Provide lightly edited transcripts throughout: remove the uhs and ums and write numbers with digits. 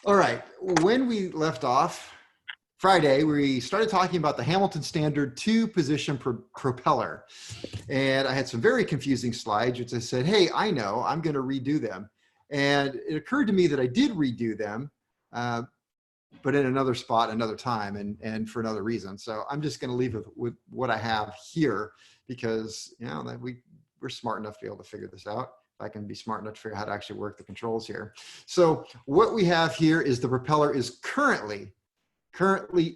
All right. When we left off Friday, we started talking about the Hamilton Standard two-position propeller. And I had some very confusing slides, which I said, hey, I know, I'm going to redo them. And it occurred to me that I did redo them, but in another spot, another time, and for another reason. So I'm just going to leave it with what I have here because, you know, that we're smart enough to be able to figure this out. I can be smart enough to figure out how to actually work the controls here. So what we have here is the propeller is currently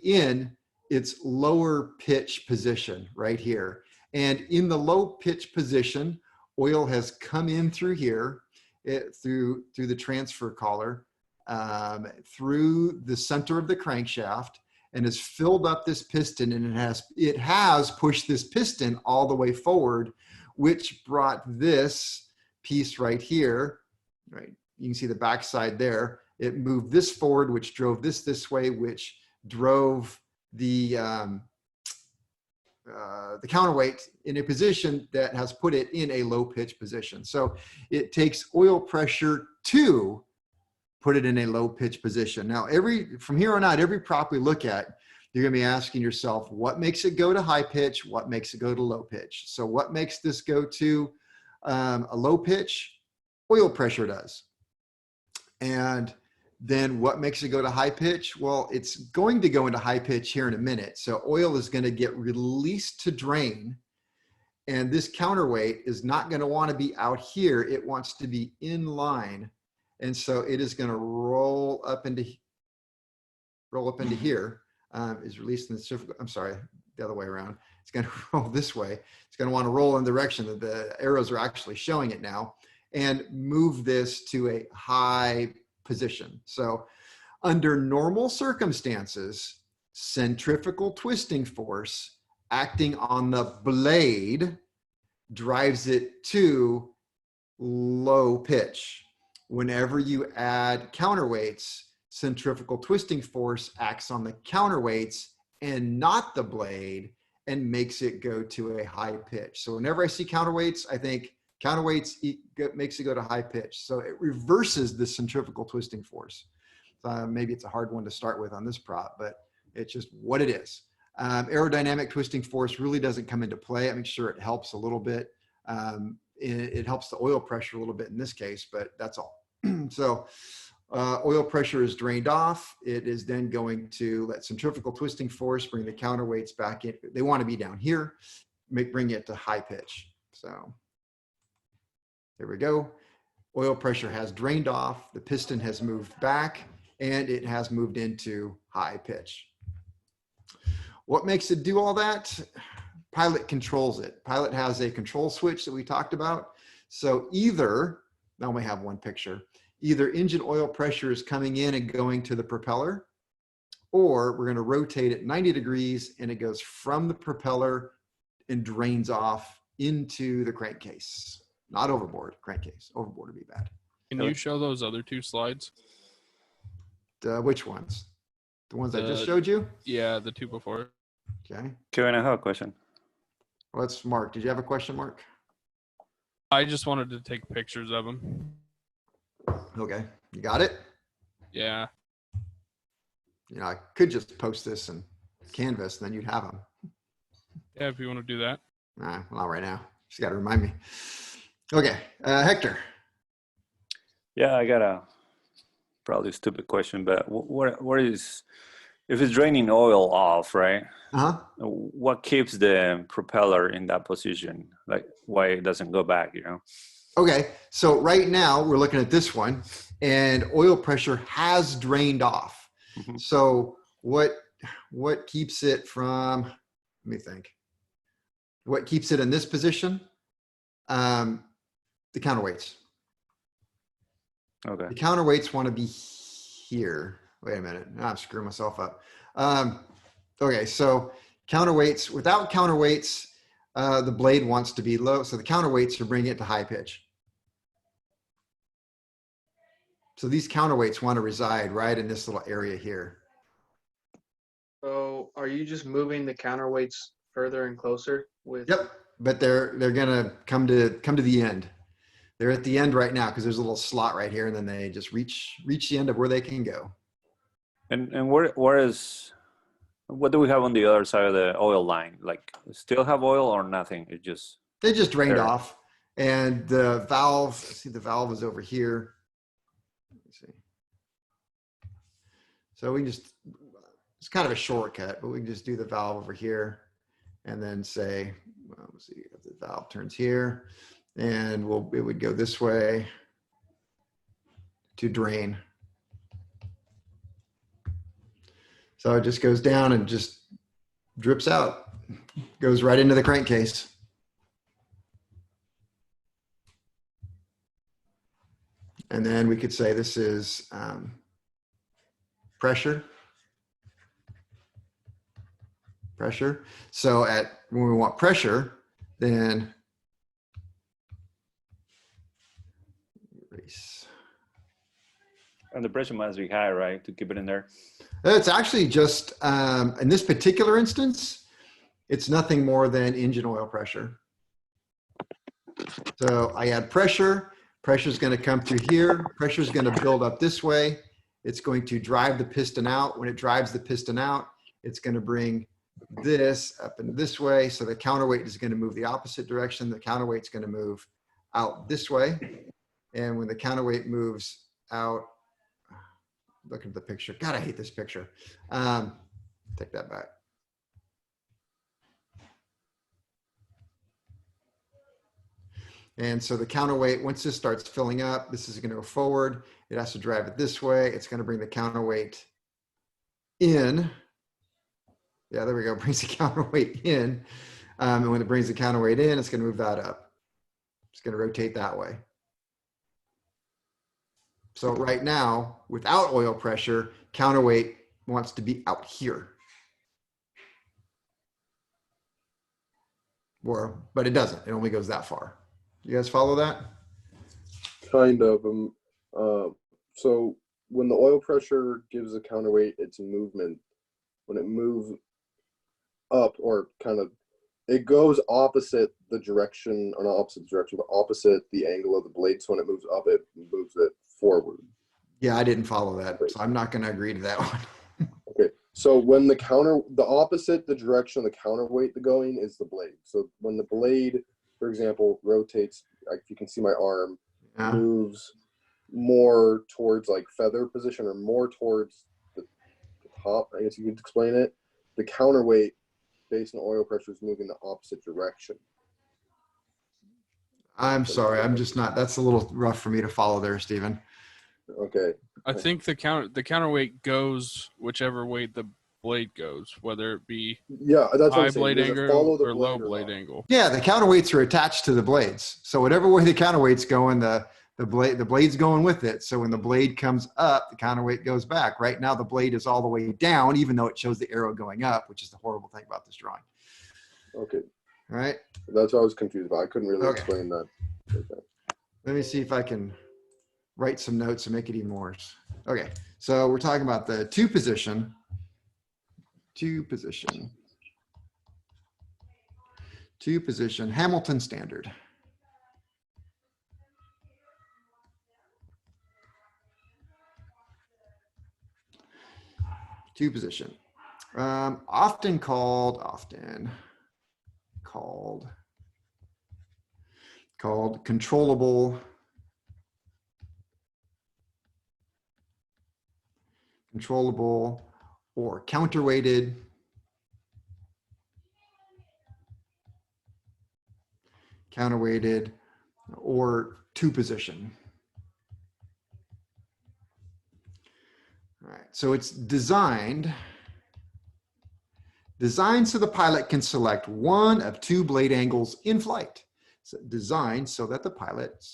in its lower pitch position right here. And in the low pitch position, oil has come in through here, through the transfer collar, through the center of the crankshaft, and has filled up this piston, and it has pushed this piston all the way forward, which brought this piece right here, right? You can see the backside there. It moved this forward, which drove this way, which drove the counterweight in a position that has put it in a low pitch position. So it takes oil pressure to put it in a low pitch position. Now, from here on out, every prop we look at, you're gonna be asking yourself, what makes it go to high pitch? What makes it go to low pitch? So what makes this go to a low pitch? Oil pressure does. And then what makes it go to high pitch? Well, it's going to go into high pitch here in a minute. So oil is going to get released to drain. And this counterweight is not going to want to be out here. It wants to be in line. And so it is going to roll up into here. Is released in the, I'm sorry, the other way around. It's going to roll this way. It's going to want to roll in the direction that the arrows are actually showing it now, and move this to a high position. So under normal circumstances, centrifugal twisting force acting on the blade drives it to low pitch. Whenever you add counterweights, centrifugal twisting force acts on the counterweights and not the blade, and makes it go to a high pitch. So whenever I see counterweights, I think counterweights makes it go to high pitch. So it reverses the centrifugal twisting force. Maybe it's a hard one to start with on this prop, but it's just what it is. Aerodynamic twisting force really doesn't come into play. I make sure it helps a little bit. It helps the oil pressure a little bit in this case, but that's all. So oil pressure is drained off. It is then going to let centrifugal twisting force bring the counterweights back in. They want to be down here, bring it to high pitch. So there we go. Oil pressure has drained off. The piston has moved back, and it has moved into high pitch. What makes it do all that? Pilot controls it. Pilot has a control switch that we talked about. So either, now we have one picture, either engine oil pressure is coming in and going to the propeller, or we're going to rotate it 90 degrees and it goes from the propeller and drains off into the crankcase. Not overboard, crankcase. Overboard would be bad. Can you show those other two slides? Which ones? The ones I just showed you? Yeah, the two before. Okay. Kevin, I have a question. Well, that's Mark. Did you have a question, Mark? I just wanted to take pictures of them. Okay. You got it? Yeah. You know, I could just post this in Canvas and then you'd have them. Yeah, if you want to do that. Nah, not right now. Just got to remind me. Okay. Hector. Yeah, I got a probably stupid question, but what is, if it's draining oil off, right? Uh-huh. What keeps the propeller in that position? Like why it doesn't go back, you know? Okay. So right now we're looking at this one and oil pressure has drained off. Mm-hmm. So what keeps it from, let me think. What keeps it in this position? The counterweights. Okay. The counterweights want to be here. Wait a minute. I'm screwing myself up. Okay, so counterweights, without counterweights, the blade wants to be low. So the counterweights are bringing it to high pitch. So these counterweights want to reside right in this little area here. So are you just moving the counterweights further and closer with? Yep, but they're gonna come to the end. They're at the end right now because there's a little slot right here, and then they just reach the end of where they can go. And what do we have on the other side of the oil line? Like, still have oil or nothing? It just They just drained There. off, and the valve. See, the valve is over here. Let me see. So we can just. It's kind of a shortcut, but we can just do the valve over here, and then say, well, let's see if the valve turns here, and it would go this way to drain. So it just goes down and just drips out, goes right into the crankcase. And then we could say this is pressure. So when we want pressure, then erase. and the pressure must be high, right, to keep it in there. It's actually just, in this particular instance, it's nothing more than engine oil pressure. So I add pressure. Pressure is going to come through here. Pressure is going to build up this way. It's going to drive the piston out. When it drives the piston out, it's going to bring this up and this way. So the counterweight is going to move the opposite direction. The counterweight is going to move out this way. And when the counterweight moves out, look at the picture. God, I hate this picture. Take that back. And so the counterweight, once this starts filling up, this is going to go forward. It has to drive it this way. It's going to bring the counterweight in. Yeah, there we go. Brings the counterweight in. And when it brings the counterweight in, it's going to move that up. It's going to rotate that way. So right now, without oil pressure, counterweight wants to be out here. But it doesn't. It only goes that far. You guys follow that? Kind of. So when the oil pressure gives the counterweight its movement, when it moves up, or kind of, it goes opposite the direction, or not opposite direction, but opposite the angle of the blade. So when it moves up, it moves it forward. Yeah, I didn't follow that, so I'm not going to agree to that one. Okay. So when the opposite the direction of the counterweight going is the blade. So when the blade, for example, rotates, like if you can see my arm, Yeah. moves more towards like feather position, or more towards the top, I guess you could explain it. The counterweight based on oil pressure is moving the opposite direction. I'm sorry. I'm just not, that's a little rough for me to follow there, Stephen. Okay. I think the counterweight goes whichever way the blade goes, whether it be Yeah, that's what high I'm saying. blade Does it angle follow the or low blade blade not? angle. Yeah, the counterweights are attached to the blades. So whatever way the counterweight's going, the blade's going with it. So when the blade comes up, the counterweight goes back. Right now, the blade is all the way down, even though it shows the arrow going up, which is the horrible thing about this drawing. Okay. All right. That's what I was confused about. I couldn't really Okay. explain that. Okay. Let me see if I can write some notes and make it even worse. Okay. So we're talking about the two position Hamilton standard. Two position. Often called controllable or counterweighted. Counterweighted or two position. All right, so it's designed so the pilot can select one of two blade angles in flight. So designed so that the pilot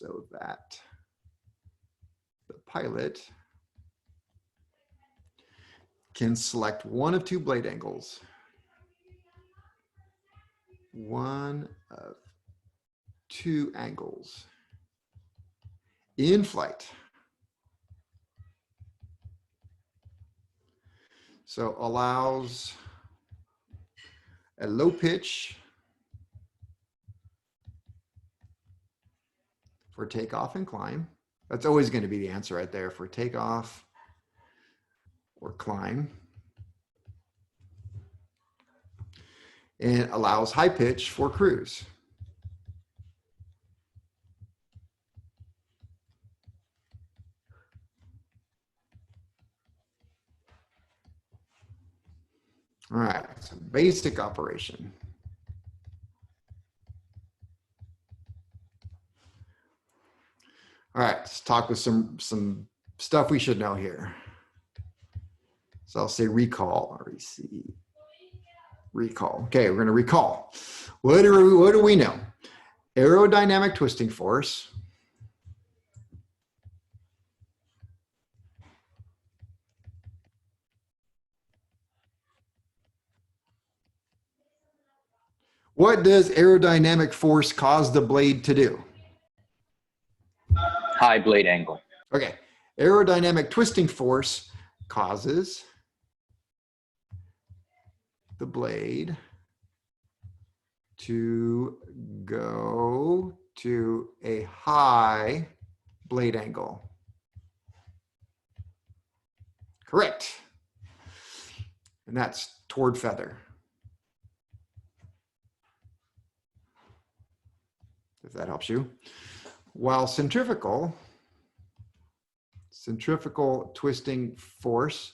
can select one of two blade angles. One of two angles in flight. So allows a low pitch for takeoff and climb. That's always going to be the answer right there for takeoff or climb. And allows high pitch for cruise. All right, so basic operation. All right, let's talk with some stuff we should know here. So I'll say recall, REC, recall. Okay, we're going to recall. What do we know? Aerodynamic twisting force. What does aerodynamic force cause the blade to do? High blade angle. Okay, aerodynamic twisting force causes the blade to go to a high blade angle. Correct. And that's toward feather. If that helps you. While centrifugal twisting force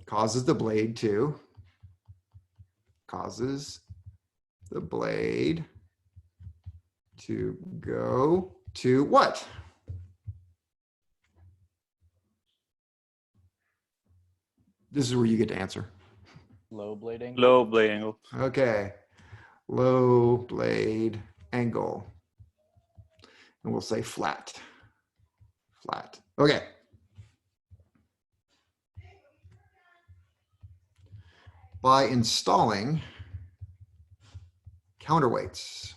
causes the blade to go to what? This is where you get to answer. Low blade angle. Low blade angle. Okay, low blade angle. And we'll say flat. Flat. Okay. By installing counterweights.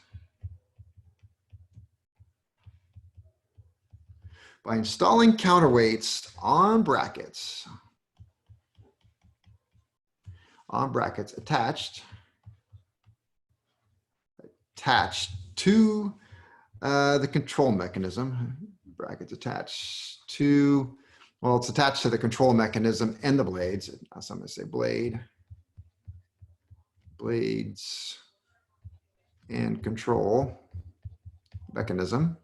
By installing counterweights on brackets attached to the control mechanism, brackets attached to, well, it's attached to the control mechanism and the blades. So I'm going to say blades and control mechanism.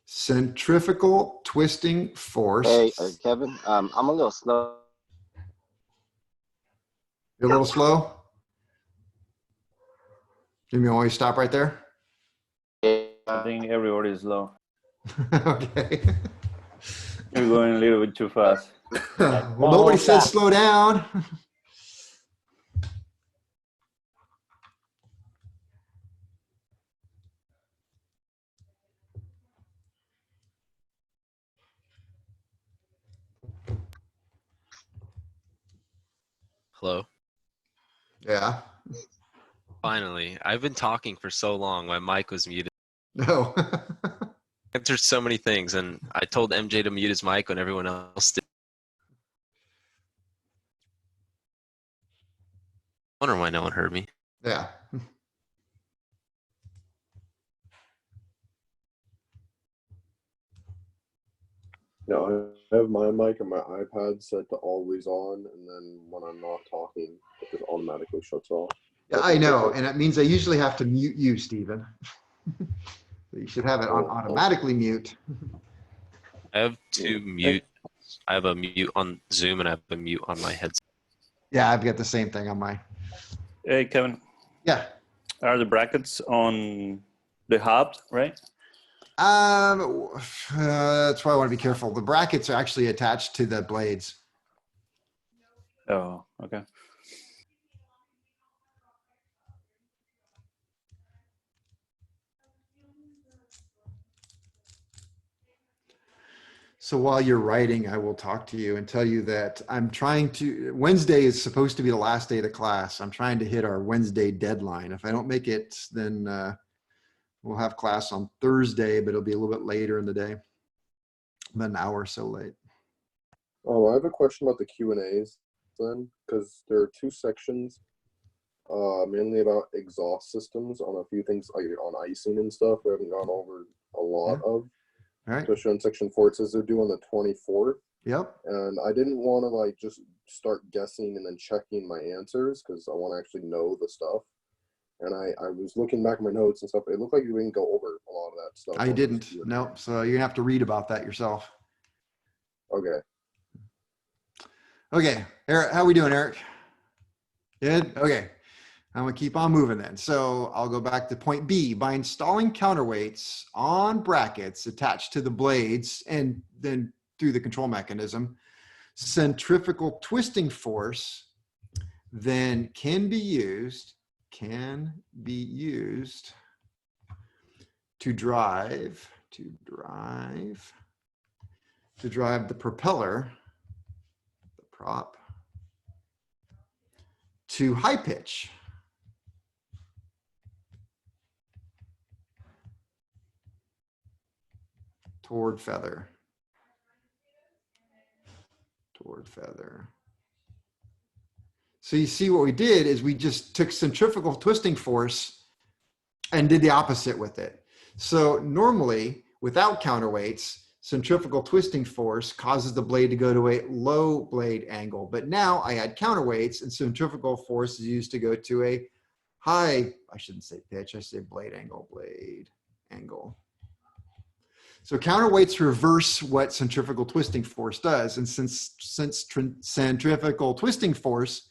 Centrifugal twisting force. Hey, Kevin, I'm a little slow. You're a little slow? Can you always stop right there? I think everybody is low. Okay. You're going a little bit too fast. Well, nobody said slow down. Hello. Yeah. Finally, I've been talking for so long. My mic was muted. No. I answered so many things, and I told MJ to mute his mic when everyone else did. I wonder why no one heard me. Yeah. No, I have my mic and my iPad set to always on, and then when I'm not talking, it just automatically shuts off. Yeah, I know. And it means I usually have to mute you, Stephen. So you should have it on automatically mute. I have two mute. I have a mute on Zoom, and I have a mute on my headset. Yeah, I've got the same thing on my. Hey, Kevin, Yeah. are the brackets on the hub, right? That's why I want to be careful. The brackets are actually attached to the blades. Oh, okay. So while you're writing, I will talk to you and tell you that I'm trying to, Wednesday is supposed to be the last day of the class. I'm trying to hit our Wednesday deadline. If I don't make it, then we'll have class on Thursday, but it'll be a little bit later in the day, about an hour or so late. I have a question about the Q&As then, because there are two sections. mainly about exhaust systems on a few things like on icing and stuff. We haven't gone over a lot of, All right. especially on section 4. It says they're due on the 24th. Yep. And I didn't want to like just start guessing and then checking my answers because I want to actually know the stuff. And I was looking back at my notes and stuff. It looked like you didn't go over a lot of that stuff. I didn't. Nope. So you're gonna have to read about that yourself. Okay. Okay, Eric, how we doing, Eric? Good. Okay, I'm gonna keep on moving then. So I'll go back to point B. By installing counterweights on brackets attached to the blades and then through the control mechanism, centrifugal twisting force then can be used to drive the propeller, the prop, to high pitch. Toward feather. So you see what we did is we just took centrifugal twisting force and did the opposite with it. So normally without counterweights, centrifugal twisting force causes the blade to go to a low blade angle. But now I add counterweights and centrifugal force is used to go to a high, I shouldn't say pitch, I say blade angle. So counterweights reverse what centrifugal twisting force does. And since centrifugal twisting force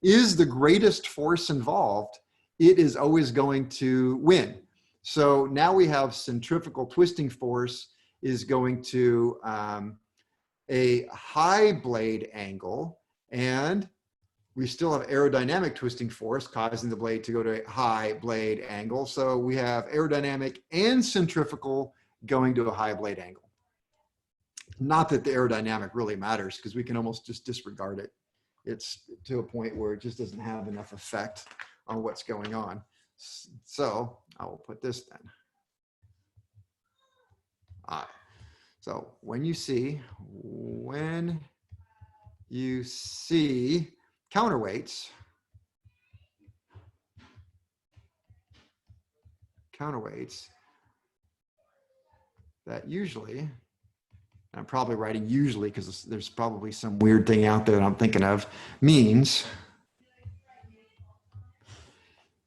is the greatest force involved, it is always going to win. So now we have centrifugal twisting force is going to a high blade angle, and we still have aerodynamic twisting force causing the blade to go to a high blade angle. So we have aerodynamic and centrifugal going to a high blade angle. Not that the aerodynamic really matters because we can almost just disregard it. It's to a point where it just doesn't have enough effect on what's going on. So I will put this then. All right. So when you see counterweights, that usually, I'm probably writing usually because there's probably some weird thing out there that I'm thinking of, means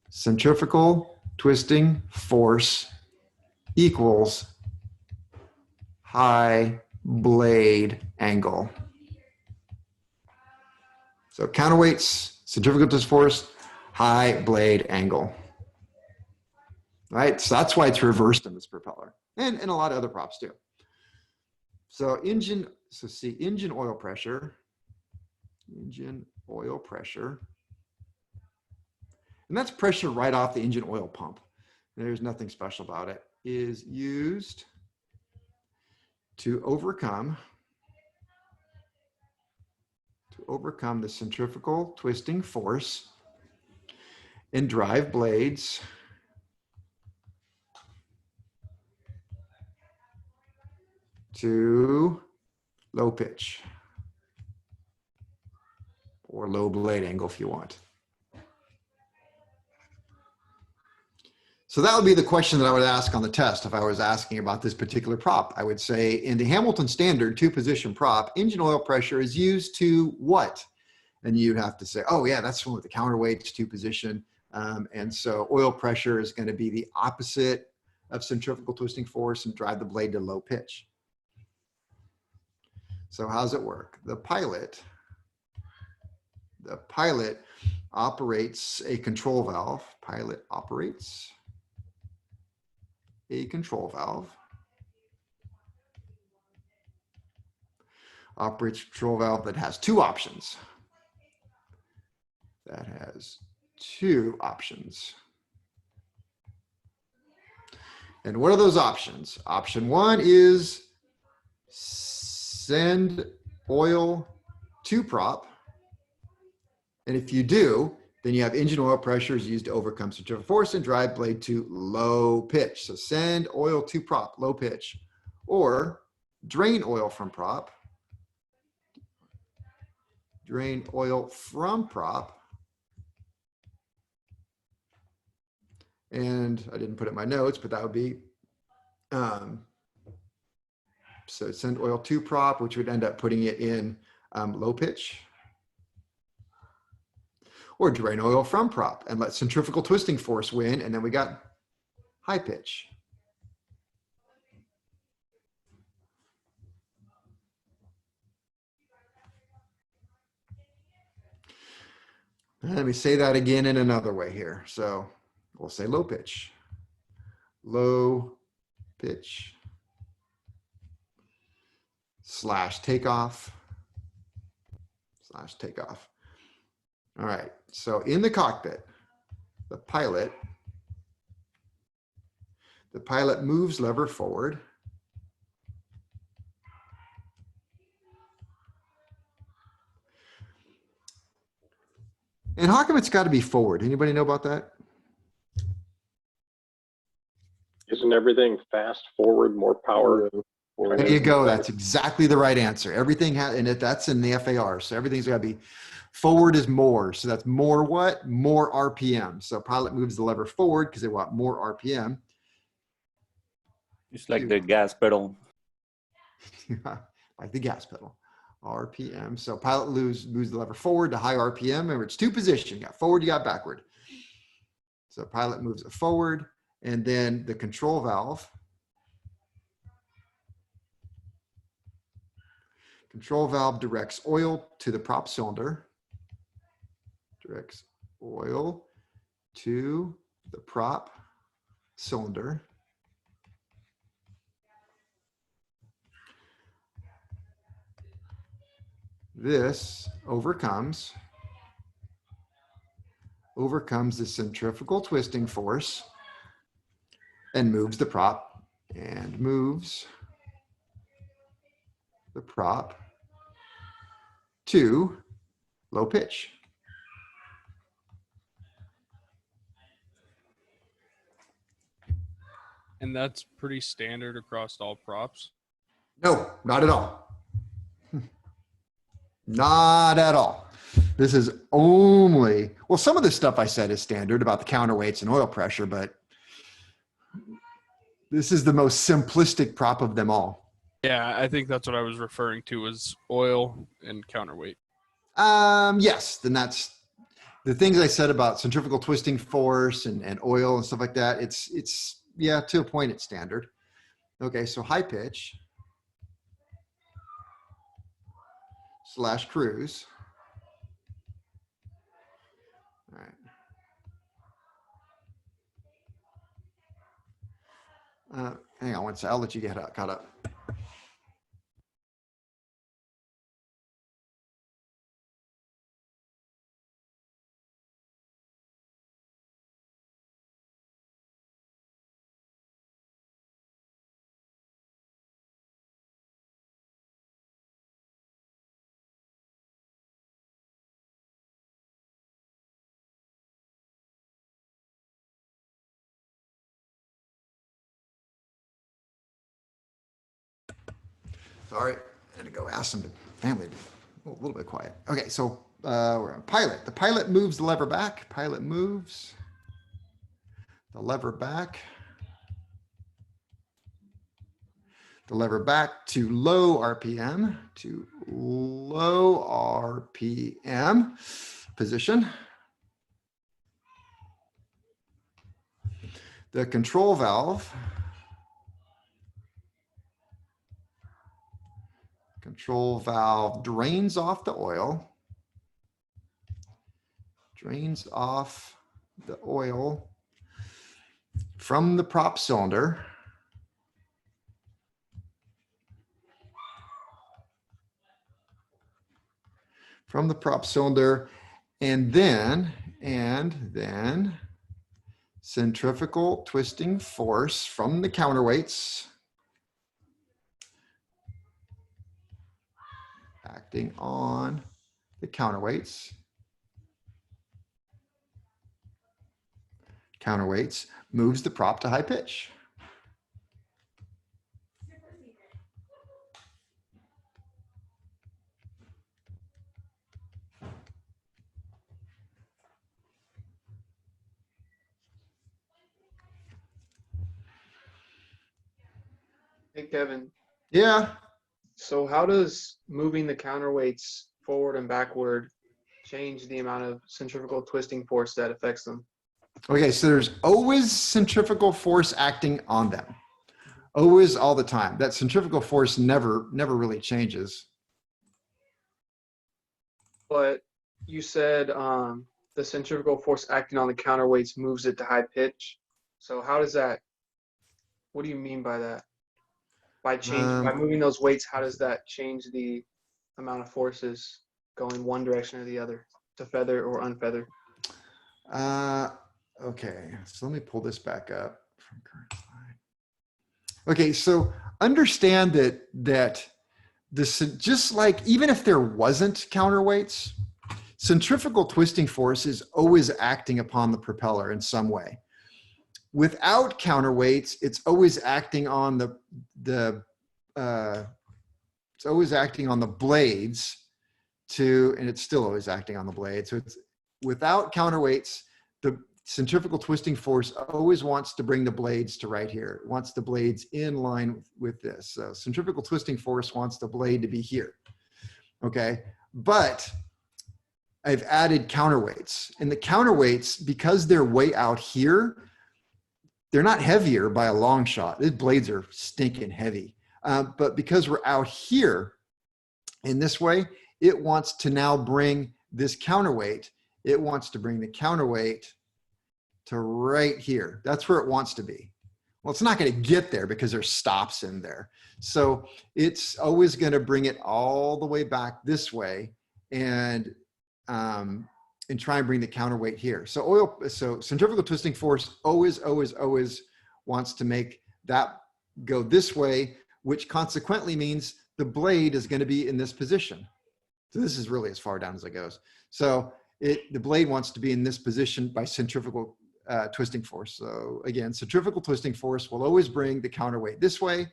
centrifugal twisting force equals high blade angle. So counterweights, centrifugal twisting force, high blade angle. Right? So that's why it's reversed in this propeller and a lot of other props too. So engine oil pressure, and that's pressure right off the engine oil pump. There's nothing special about it, is used to overcome the centrifugal twisting force and drive blades to low pitch or low blade angle if you want. So that would be the question that I would ask on the test if I was asking about this particular prop. I would say in the Hamilton standard 2-position prop, engine oil pressure is used to what? And you'd have to say, oh yeah, that's the one with the counterweights 2-position. And so oil pressure is going to be the opposite of centrifugal twisting force and drive the blade to low pitch. So how does it work? The pilot operates a control valve. Pilot operates a control valve. Operates a control valve that has two options. And what are those options? Option one is send oil to prop. And if you do, then you have engine oil pressure is used to overcome centrifugal force and drive blade to low pitch. So send oil to prop, low pitch, or drain oil from prop. Drain oil from prop And I didn't put it in my notes, but that would be, so send oil to prop, which would end up putting it in low pitch. Or drain oil from prop and let centrifugal twisting force win. And then we got high pitch. And let me say that again in another way here. So we'll say low pitch. Low pitch slash takeoff. Slash takeoff. All right. So in the cockpit, the pilot moves lever forward. And how come it's got to be forward? Anybody know about that? Isn't everything fast forward, more power? There you go. That's exactly the right answer. Everything has, and that's in the FAR. So everything's got to be forward is more. So that's more what? More RPM. So pilot moves the lever forward because they want more RPM. It's like the gas pedal. Like the gas pedal. RPM. So pilot moves the lever forward to high RPM. Remember, it's two positions. You got forward, you got backward. So pilot moves it forward, and then the control valve. Control valve directs oil to the prop cylinder. Directs oil to the prop cylinder. This overcomes the centrifugal twisting force and moves the prop to low pitch. And that's pretty standard across all props. No, not at all. Not at all. This is only, well, some of the stuff I said is standard about the counterweights and oil pressure, but this is the most simplistic prop of them all. Yeah, I think that's what I was referring to was oil and counterweight. Yes, then that's the things I said about centrifugal twisting force and oil and stuff like that. It's yeah, to a point it's standard. Okay, so high pitch slash cruise. All right. Hang on one second. I'll let you get caught up. Sorry, I had to go ask some family to be a little bit quiet. Okay, so we're on pilot. The pilot moves the lever back. Pilot moves the lever back. The lever back to low RPM, position. The control valve drains off the oil, from the prop cylinder. And then centrifugal twisting force from the counterweights acting on the counterweights moves the prop to high pitch. Hey, Kevin. Yeah. So how does moving the counterweights forward and backward change the amount of centrifugal twisting force that affects them? Okay, so there's always centrifugal force acting on them. Always, all the time. That centrifugal force never really changes. But you said the centrifugal force acting on the counterweights moves it to high pitch. So how does that, what do you mean by that? By moving those weights, how does that change the amount of forces going one direction or the other, to feather or unfeather? Okay, so let me pull this back up from current slide. Okay, so understand that this, just like even if there wasn't counterweights, centrifugal twisting force is always acting upon the propeller in some way. Without counterweights, it's always acting on it's always acting on the blades and it's still always acting on the blade. So it's without counterweights, the centrifugal twisting force always wants to bring the blades to right here. It wants the blades in line with this. So centrifugal twisting force wants the blade to be here. Okay, but I've added counterweights, and the counterweights, because they're way out here, they're not heavier by a long shot. These blades are stinking heavy. But because we're out here in this way, it wants to now bring this counterweight. It wants to bring the counterweight to right here. That's where it wants to be. Well, it's not going to get there because there's stops in there. So it's always going to bring it all the way back this way and try and bring the counterweight here. So centrifugal twisting force always wants to make that go this way, which consequently means the blade is going to be in this position. So this is really as far down as it goes. So the blade wants to be in this position by centrifugal twisting force. So again, centrifugal twisting force will always bring the counterweight this way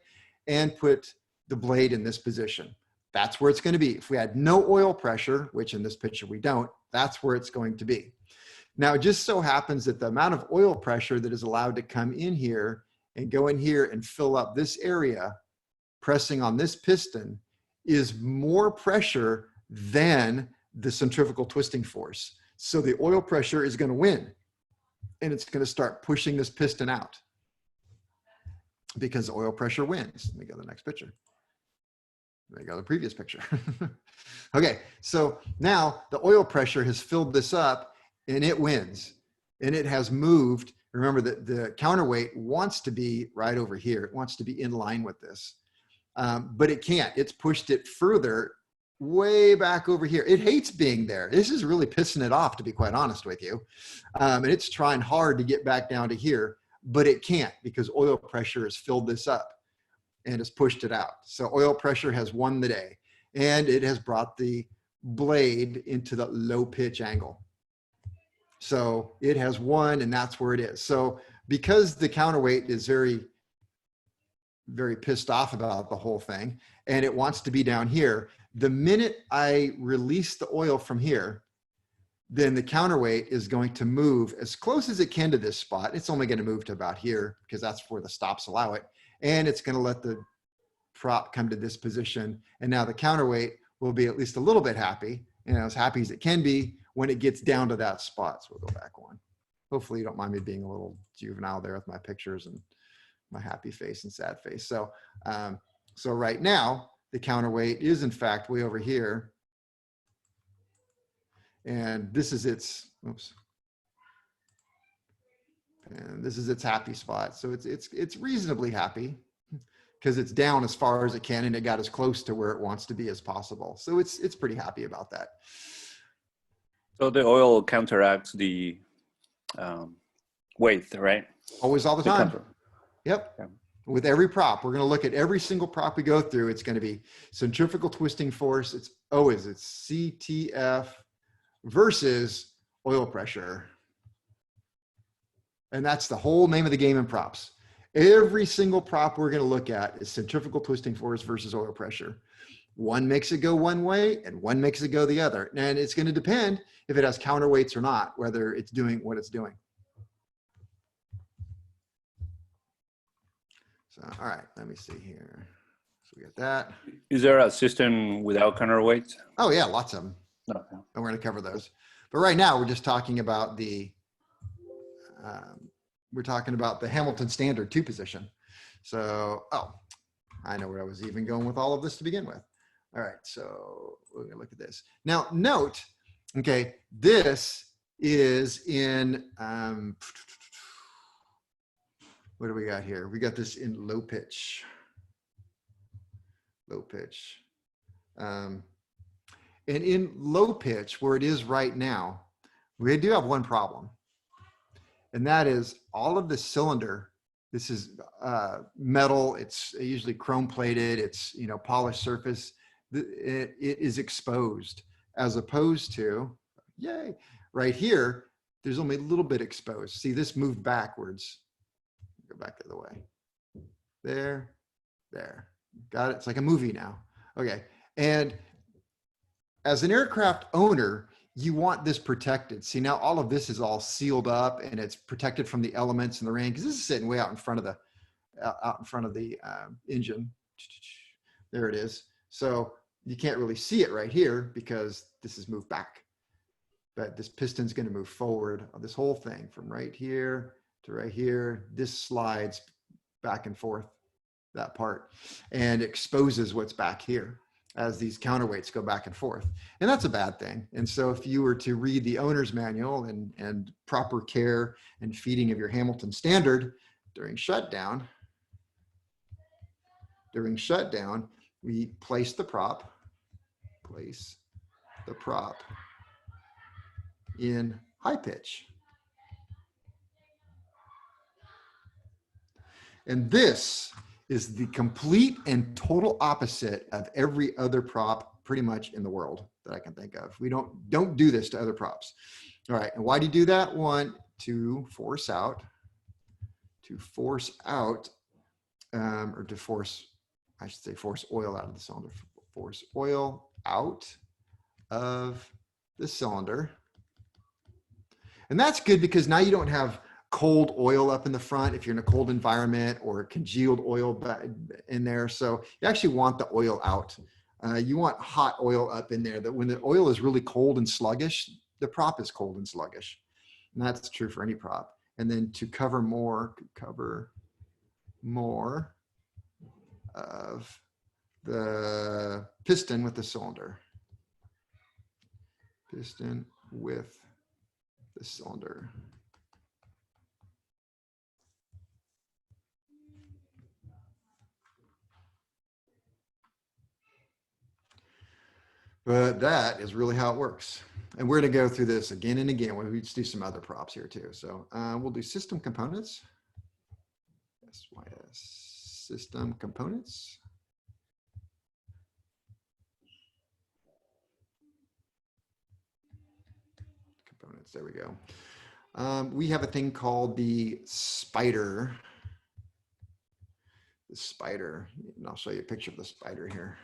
and put the blade in this position. That's where it's going to be. If we had no oil pressure, which in this picture we don't, that's where it's going to be. Now, it just so happens that the amount of oil pressure that is allowed to come in here and go in here and fill up this area, pressing on this piston, is more pressure than the centrifugal twisting force. So the oil pressure is going to win, and it's going to start pushing this piston out because the oil pressure wins. Let me go to the next picture. There you go, the previous picture. Okay, so now the oil pressure has filled this up and it wins. And it has moved. Remember that the counterweight wants to be right over here. It wants to be in line with this. But it can't. It's pushed it further way back over here. It hates being there. This is really pissing it off, to be quite honest with you. And it's trying hard to get back down to here, but it can't because oil pressure has filled this up and has pushed it out. So oil pressure has won the day, and it has brought the blade into the low pitch angle. So it has won, and that's where it is. So because the counterweight is very, very pissed off about the whole thing, and it wants to be down here, the minute I release the oil from here, then the counterweight is going to move as close as it can to this spot. It's only going to move to about here because that's where the stops allow it. And it's going to let the prop come to this position. And now the counterweight will be at least a little bit happy, as happy as it can be when it gets down to that spot. So we'll go back one. Hopefully you don't mind me being a little juvenile there with my pictures and my happy face and sad face. So, so right now the counterweight is in fact way over here. And this is its, oops. And this is its happy spot. So it's reasonably happy because it's down as far as it can and it got as close to where it wants to be as possible. So it's pretty happy about that. So the oil counteracts the weight, right? Always, all the time. Yep. Yeah. With every prop, we're going to look at every single prop we go through. It's going to be centrifugal twisting force. It's CTF versus oil pressure. And that's the whole name of the game in props. Every single prop we're going to look at is centrifugal twisting force versus oil pressure. One makes it go one way and one makes it go the other. And it's going to depend if it has counterweights or not, whether it's doing what it's doing. So, all right, let me see here. So we got that. Is there a system without counterweights? Oh yeah, lots of them. No. And we're going to cover those. But right now we're just talking about the Hamilton standard 2 position. So, oh, I know where I was even going with all of this to begin with. All right, so we're going to look at this. Now note, okay, this is in, what do we got here? We got this in low pitch. Low pitch. And in low pitch, where it is right now, we do have one problem. And that is all of the cylinder, this is metal, it's usually chrome plated, it's, you know, polished surface. It is exposed, as opposed to, yay, right here, there's only a little bit exposed. See, this moved backwards. Go back the other way. There, there. Got it? It's like a movie now. Okay. And as an aircraft owner, you want this protected. See, now all of this is all sealed up and it's protected from the elements and the rain, because this is sitting way out in front of the engine. There it is. So you can't really see it right here because this is moved back. But this piston's going to move forward on this whole thing from right here to right here. This slides back and forth, that part, and exposes what's back here as these counterweights go back and forth. And that's a bad thing. And so if you were to read the owner's manual and proper care and feeding of your Hamilton standard during shutdown, we place the prop in high pitch. And this is the complete and total opposite of every other prop pretty much in the world that I can think of. We don't do this to other props. All right, and why do you do that? One, to force out, or to force, I should say force oil out of the cylinder, force oil out of the cylinder. And that's good because now you don't have cold oil up in the front if you're in a cold environment, or congealed oil in there. So you actually want the oil out. You want hot oil up in there, that when the oil is really cold and sluggish, the prop is cold and sluggish. And that's true for any prop. And then to cover more of the piston with the cylinder. Piston with the cylinder. But that is really how it works. And we're going to go through this again and again. We'll just do some other props here too. So we'll do system components. SYS, system components. Components, there we go. We have a thing called the spider. The spider, and I'll show you a picture of the spider here.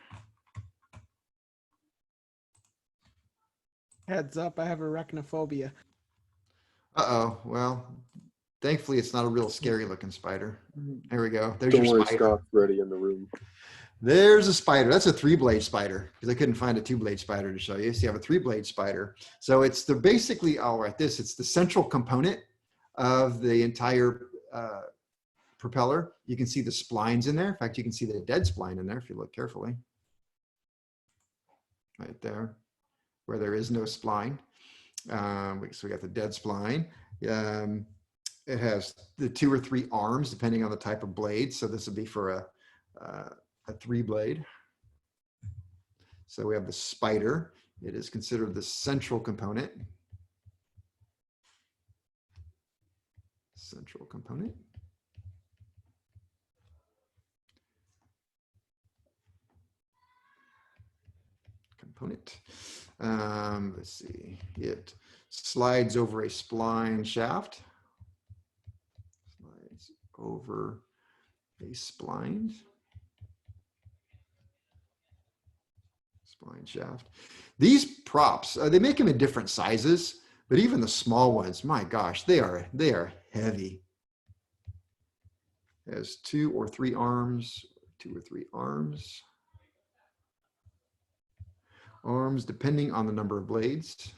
Heads up, I have arachnophobia. Uh-oh, well, thankfully it's not a real scary looking spider. There we go. There's Don't your worry, spider. Scott's ready in the room. There's a spider. That's a 3-blade spider, because I couldn't find a 2-blade spider to show you. So you have a 3-blade spider. So it's basically, I'll write this, it's the central component of the entire propeller. You can see the splines in there. In fact, you can see the dead spline in there if you look carefully. Right there, where there is no spline. So we got the dead spline. It has the 2 or 3 arms, depending on the type of blade. So this would be for a 3-blade. So we have the spider. It is considered the central component. Central component. Let's see, it slides over a spline shaft. Slides over a spline shaft. These props, they make them in different sizes, but even the small ones, my gosh, they are heavy. has 2 or 3 arms, 2 or 3 arms. Arms depending on the number of blades.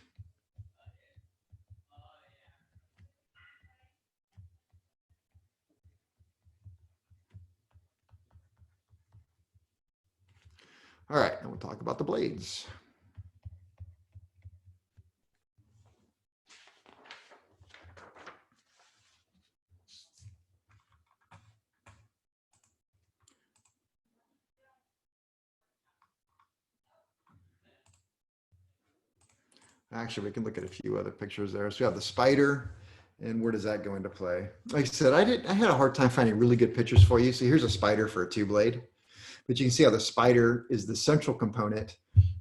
All right, now we'll talk about the blades. Actually, we can look at a few other pictures there. So we have the spider, and where does that go into play? Like I said, I had a hard time finding really good pictures for you. So here's a spider for a 2-blade, but you can see how the spider is the central component.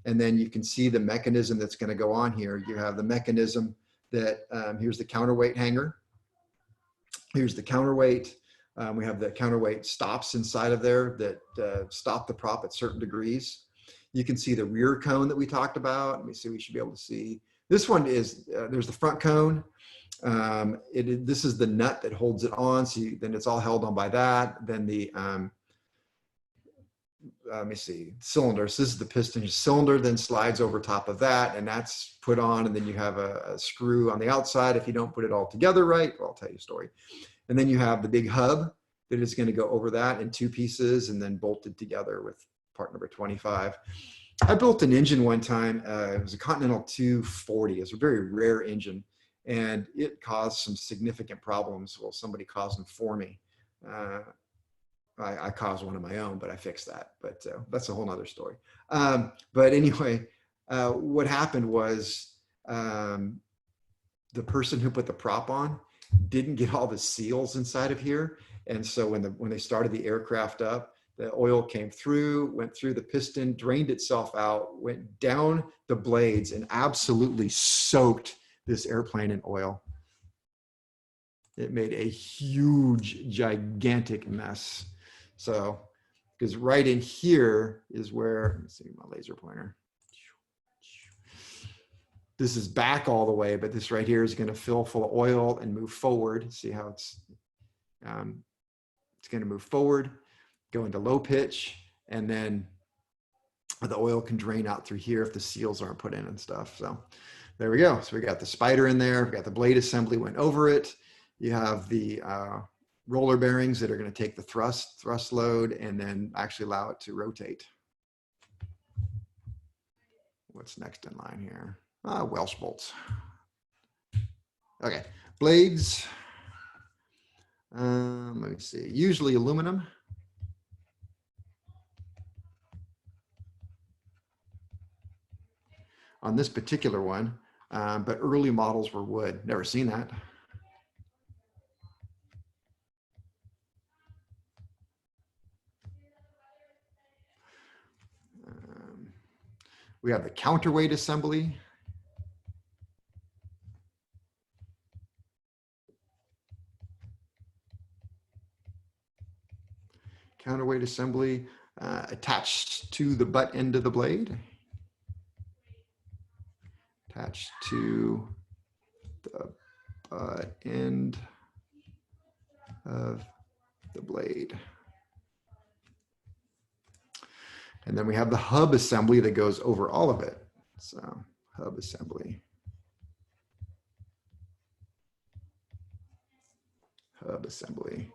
And then you can see the mechanism that's going to go on here. You have the mechanism that, here's the counterweight hanger. Here's the counterweight. We have the counterweight stops inside of there that stop the prop at certain degrees. You can see the rear cone that we talked about. Let me see, we should be able to see. This one is, there's the front cone. This is the nut that holds it on. So then it's all held on by that. Then the, let me see, cylinder. So this is the piston cylinder, then slides over top of that, and that's put on. And then you have a screw on the outside. If you don't put it all together right, well, I'll tell you a story. And then you have the big hub that is going to go over that in 2 pieces and then bolted together with part number 25. I built an engine one time. It was a Continental 240. It's a very rare engine, and it caused some significant problems. Well, somebody caused them for me. I caused one of my own, but I fixed that. But that's a whole nother story. But anyway, what happened was the person who put the prop on didn't get all the seals inside of here. And so when they started the aircraft up, the oil came through, went through the piston, drained itself out, went down the blades, and absolutely soaked this airplane in oil. It made a huge, gigantic mess. So, because right in here is where, let me see my laser pointer. This is back all the way, but this right here is going to fill full of oil and move forward. See how it's going to move forward, go into low pitch, and then the oil can drain out through here if the seals aren't put in and stuff. So there we go. So we got the spider in there. We got the blade assembly went over it. You have the roller bearings that are going to take the thrust load and then actually allow it to rotate. What's next in line here? Welsh bolts. Okay, blades. Let me see. Usually aluminum. On this particular one, but early models were wood. Never seen that. We have the counterweight assembly. Counterweight assembly attached to the butt end of the blade. Attached to the butt end of the blade. And then we have the hub assembly that goes over all of it. So hub assembly. Hub assembly.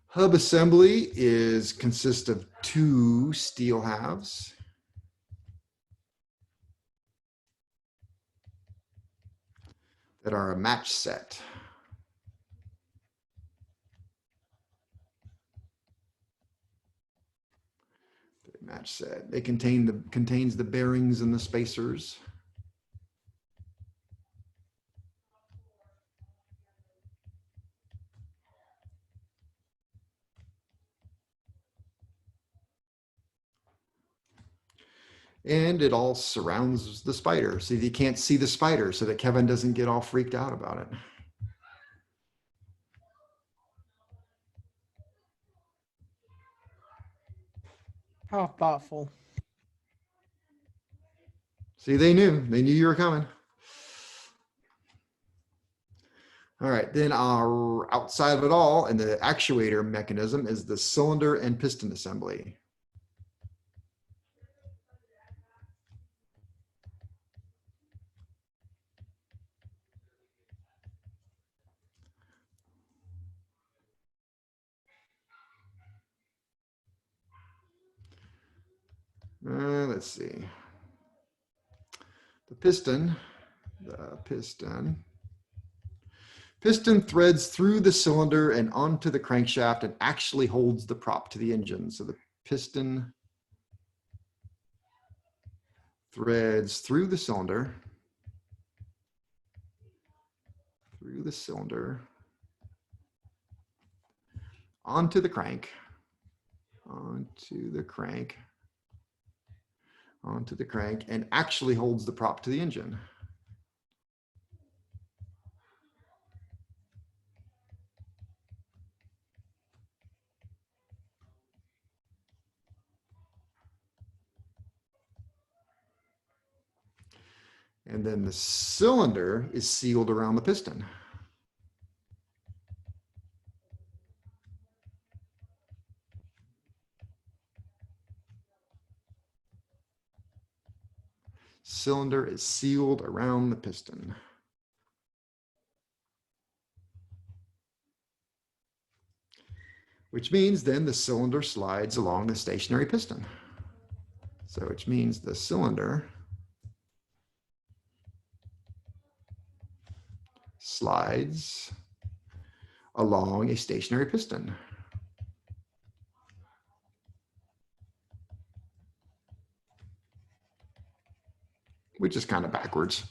Hub assembly consists of 2 steel halves. That are a match set. Match set. They contains the bearings and the spacers. And it all surrounds the spider. So you can't see the spider so that Kevin doesn't get all freaked out about it. How thoughtful. See, they knew you were coming. All right, then our outside of it all, and the actuator mechanism is the cylinder and piston assembly. Let's see. The piston threads through the cylinder and onto the crankshaft and actually holds the prop to the engine. So the piston threads through the cylinder, onto the crank, and actually holds the prop to the engine. And then the cylinder is sealed around the piston. Cylinder is sealed around the piston. Which means then the cylinder slides along the stationary piston. So which means the cylinder slides along a stationary piston. Which is kind of backwards.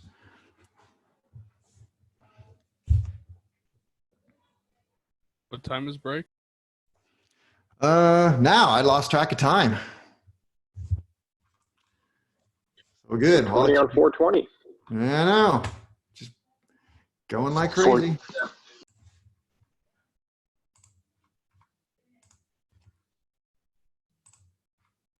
What time is break? Now I lost track of time. So good. 20 on 420. I know. Just going like crazy.